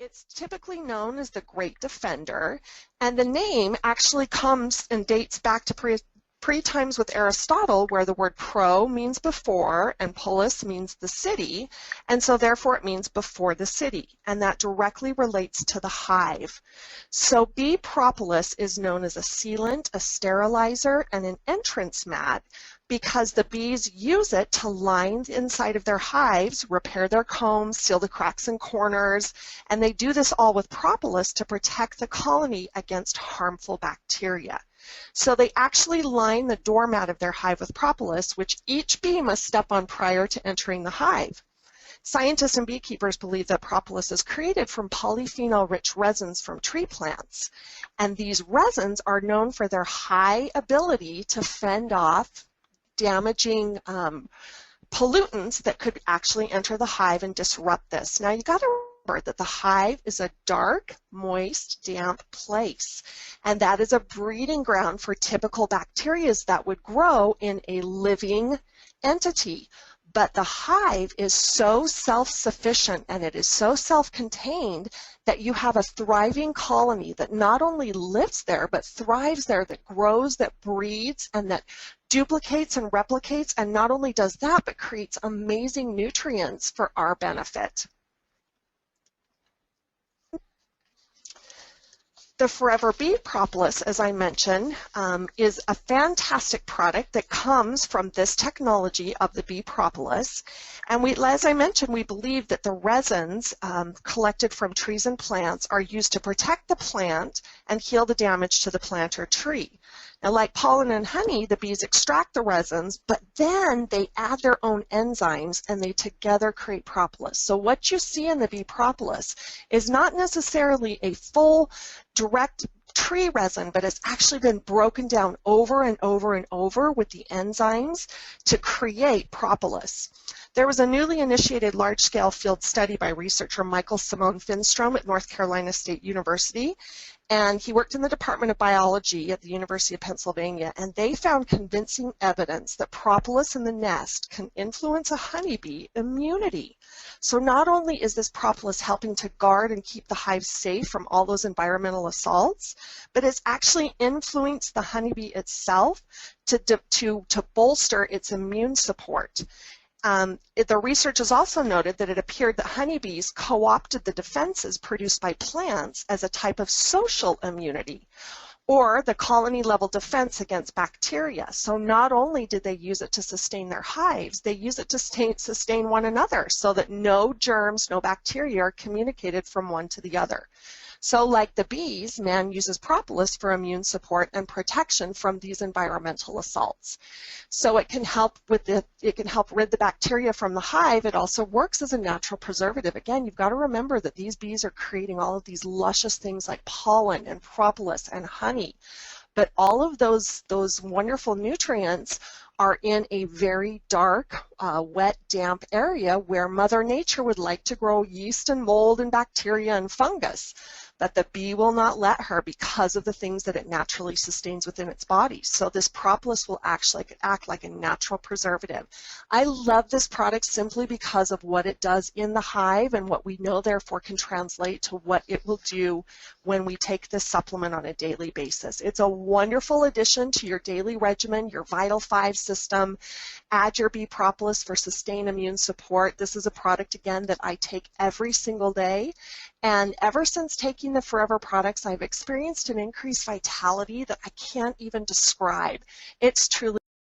It's typically known as the Great Defender, and the name actually comes and dates back to pre-times with Aristotle, where the word pro means before and polis means the city, and so therefore it means before the city, and that directly relates to the hive. So bee propolis is known as a sealant, a sterilizer, and an entrance mat because the bees use it to line the inside of their hives, repair their combs, seal the cracks and corners, and they do this all with propolis to protect the colony against harmful bacteria. So they actually line the doormat of their hive with propolis, which each bee must step on prior to entering the hive. Scientists and beekeepers believe that propolis is created from polyphenol-rich resins from tree plants, and these resins are known for their high ability to fend off damaging pollutants that could actually enter the hive and disrupt this. Now you got to remember that the hive is a dark, moist, damp place, and that is a breeding ground for typical bacteria that would grow in a living entity. But the hive is so self-sufficient and it is so self-contained that you have a thriving colony that not only lives there but thrives there, that grows, that breeds, and that duplicates and replicates, and not only does that but creates amazing nutrients for our benefit. The Forever Bee Propolis, as I mentioned, is a fantastic product that comes from this technology of the bee propolis. And as I mentioned, we believe that the resins collected from trees and plants are used to protect the plant and heal the damage to the plant or tree. Now, like pollen and honey, the bees extract the resins, but then they add their own enzymes and they together create propolis. So what you see in the bee propolis is not necessarily a full direct tree resin, but it's actually been broken down over and over and over with the enzymes to create propolis. There was a newly initiated large-scale field study by researcher Michael Simone Finstrom at North Carolina State University, and he worked in the Department of Biology at the University of Pennsylvania, and they found convincing evidence that propolis in the nest can influence a honeybee immunity. So not only is this propolis helping to guard and keep the hive safe from all those environmental assaults, but it's actually influenced the honeybee itself to bolster its immune support. The research has also noted that it appeared that honeybees co-opted the defenses produced by plants as a type of social immunity, or the colony-level defense against bacteria. So not only did they use it to sustain their hives, they use it to sustain one another so that no germs, no bacteria are communicated from one to the other. So like the bees, man uses propolis for immune support and protection from these environmental assaults. So it can help rid the bacteria from the hive. It also works as a natural preservative. Again, you've got to remember that these bees are creating all of these luscious things like pollen and propolis and honey. But all of those wonderful nutrients are in a very dark, wet, damp area where Mother Nature would like to grow yeast and mold and bacteria and fungus. But the bee will not let her because of the things that it naturally sustains within its body. So this propolis will actually act like a natural preservative. I love this product simply because of what it does in the hive and what we know therefore can translate to what it will do when we take this supplement on a daily basis. It's a wonderful addition to your daily regimen, your Vital 5 system. Add your bee propolis for sustained immune support. This is a product, again, that I take every single day. And ever since taking the Forever products, I've experienced an increased vitality that I can't even describe. It's truly